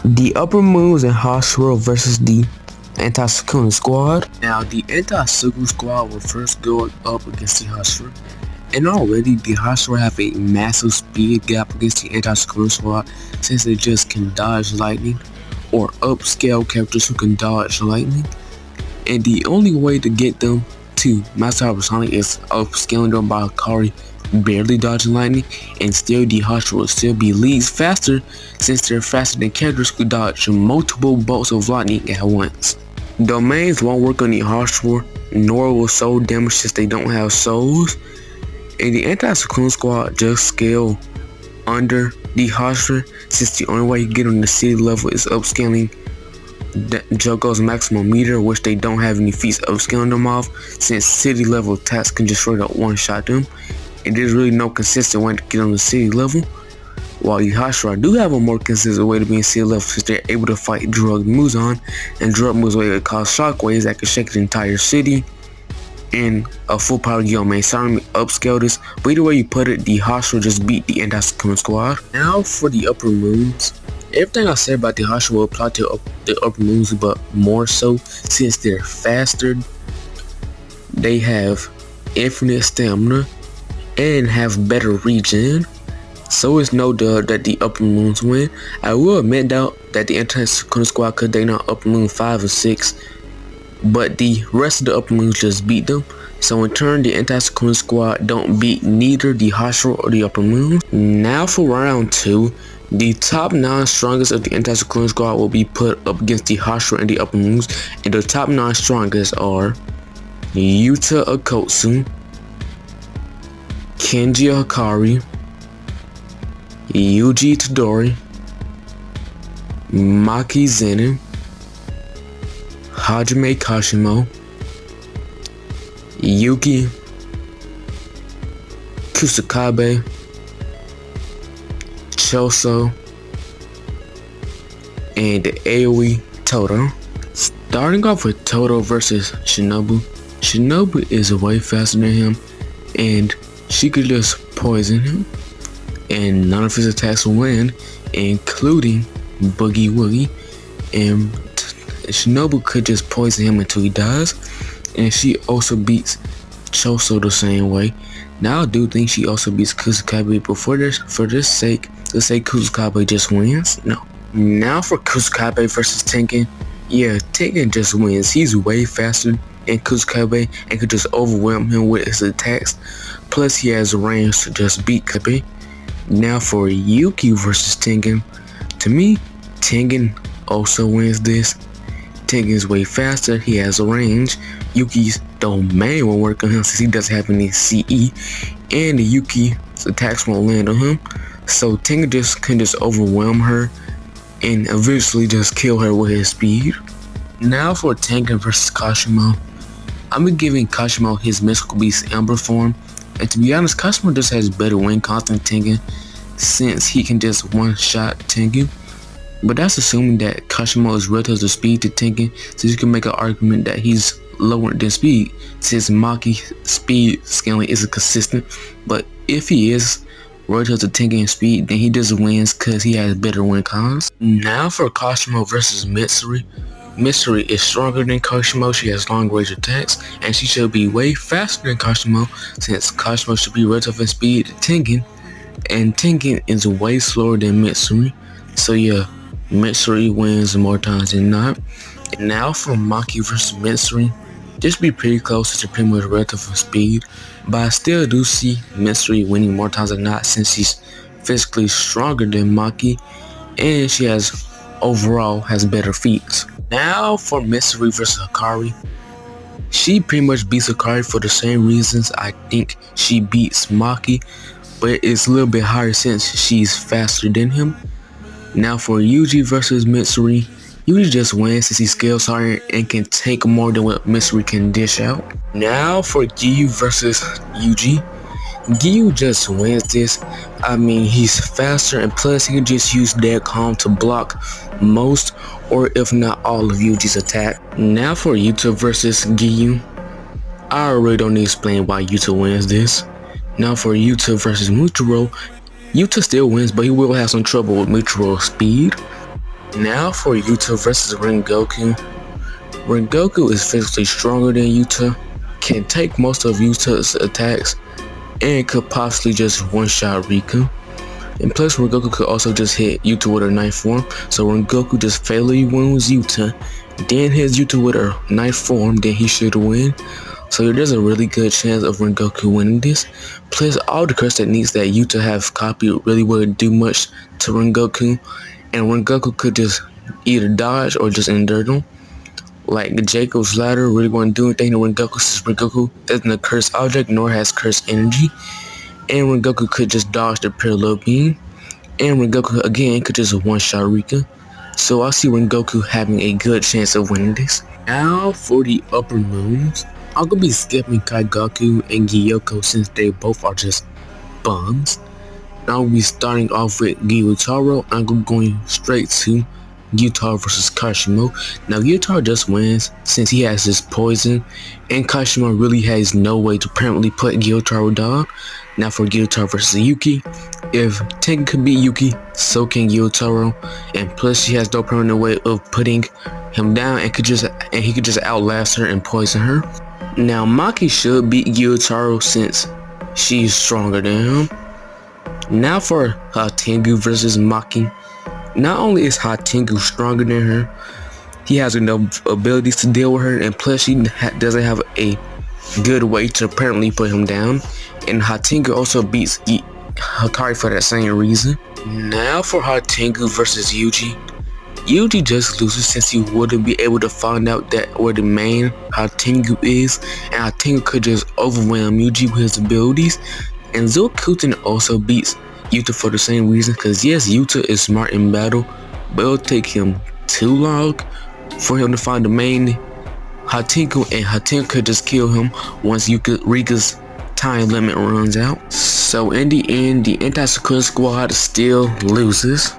The Uppermoons and Hashira versus the Anti-Sukuna squad. Now, the Anti-Sukuna squad will first go up against the Hashira. And already, the Hashira have a massive speed gap against the Anti-Sukuna squad since they just can dodge lightning, or upscale characters who can dodge lightning. And the only way to get them to master hypersonic is upscaling them by Akari barely dodging lightning, and still the Hashira will still be leagues faster since they're faster than characters who dodge multiple bolts of lightning at once. Domains won't work on the Hashira, nor will soul damage since they don't have souls, and the Anti-Sukuna squad just scale under the Hashira since the only way you get on the city level is upscaling Jogo's maximum meter, which they don't have any feats upscaling them off since city level attacks can just straight up one-shot them. And there's really no consistent way to get on the city level, while the Hashira do have a more consistent way to be in city level since they're able to fight Drug Muzan, and Drug Muzan will cause shockwaves that can shake the entire city in a full power Gyomei. Sorry to upscale this, but either way you put it, the Hashira just beat the Anti-Sukuna squad. Now for the Uppermoons. Everything I said about the Hashira will apply to the Uppermoons, but more so since they're faster, they have infinite stamina, and have better regen, so it's no dub that the Uppermoons win. I will admit though that the Anti-Sukuna squad could they not Uppermoon 5 or 6, but the rest of the Uppermoons just beat them. So in turn, the Anti-Sukuna squad don't beat neither the Hashira or the Uppermoons. Now for round 2, the top 9 strongest of the Anti-Sukuna squad will be put up against the Hashira and the Uppermoons, and the top 9 strongest are Yuta Akotsu, Kenji Akari, Yuji Tadori, Maki Zenin, Hajime Kashimo, Yuki Kusakabe, Choso, and Aoi Toto. Starting off with Toto versus Shinobu. Shinobu is way faster than him, and she could just poison him, and none of his attacks will win, including Boogie Woogie. And Shinobu could just poison him until he dies, and she also beats Choso the same way. Now I do think she also beats Kusakabe, but for this sake, let's say Kusakabe just wins. No. Now for Kusakabe versus Tengen. Yeah, Tengen just wins. He's way faster than Kusakabe and could just overwhelm him with his attacks. Plus he has range to just beat Kabe. Now for Yuki versus Tengen. To me, Tengen also wins this. Tengen's way faster, he has range. Yuki's domain won't work on him since he doesn't have any CE, and Yuki's attacks won't land on him. So Tengen can just overwhelm her and eventually just kill her with his speed. Now for Tengen versus Kashimo. I'm giving Kashimo his Mystical Beast Amber form, and to be honest, Kashimo just has better win cost than Tengen since he can just one-shot Tengen. But that's assuming that Kashimo is relative to speed to Tengen, so you can make an argument that he's lower than speed since Maki's speed scaling isn't consistent. But if he is relative to Tengen speed, then he just wins because he has better win cost. Now for Kashimo versus Mitsuri. Mitsuri is stronger than Kashimo, she has long range attacks, and she should be way faster than Kashimo since Kashimo should be relative in speed to Tengen, and Tengen is way slower than Mitsuri. So yeah, Mitsuri wins more times than not. And now for Maki versus Mitsuri. This be pretty close to pretty much relative in speed, but I still do see Mitsuri winning more times than not since she's physically stronger than Maki, and she has overall has better feats. Now for Mitsuri versus Akari. She pretty much beats Akari for the same reasons I think she beats Maki, but it's a little bit higher since she's faster than him. Now for Yuji versus Mitsuri. Yuji just wins since he scales higher and can take more than what Mitsuri can dish out. Now for Giyu versus Yuji. Giyu just wins this. I mean, he's faster, and plus he can just use Dead Calm to block most or if not all of Yuji's attack. Now for Yuta versus Giyu. I really don't need to explain why Yuta wins this. Now for Yuta versus Muchiro. Yuta still wins, but he will have some trouble with Muchiro's speed. Now for Yuta versus Rengoku. Rengoku is physically stronger than Yuta, can take most of Yuta's attacks, and could possibly just one-shot Riku. And plus Rengoku could also just hit Yuta with her knife form, so Rengoku just fatally wounds Yuta, then hits Yuta with her knife form, then he should win. So there's a really good chance of Rengoku winning this. Plus all the curse techniques that Yuta have copied really wouldn't do much to Rengoku, and Rengoku could just either dodge or just endure them. Like Jacob's ladder really won't do anything to Rengoku since Rengoku isn't a cursed object nor has cursed energy. And Rengoku could just dodge the parallel beam. And Rengoku again could just one-shot Rika. So I see Rengoku having a good chance of winning this. Now for the Uppermoons. I'm gonna be skipping Kaigaku and Gyoko since they both are just bums. Now we'll be starting off with Gyutaro. I'm going straight to Gyutaro versus Kashimo. Now Gyutaro just wins since he has his poison, and Kashimo really has no way to permanently put Gyutaro down. Now for Gyutaro versus Yuki, if Tengen could beat Yuki, so can Gyutaro, and plus she has no permanent way of putting him down, and he could just outlast her and poison her. Now Maki should beat Gyutaro since she's stronger than him. Now for Tengu versus Maki. Not only is Tengu stronger than her, he has enough abilities to deal with her, and plus she doesn't have a good way to apparently put him down. And Tengu also beats Hikari for that same reason. Now for Tengu versus Yuji. Yuji just loses since he wouldn't be able to find out that where the main Tengu is, and Tengu could just overwhelm Yuji with his abilities. And Zokuten also beats Yuta for the same reason, because yes, Yuta is smart in battle, but it'll take him too long for him to find the main Tengu, and Tengu could just kill him once Rika's time limit runs out. So in the end, the anti-Sukuna squad still loses.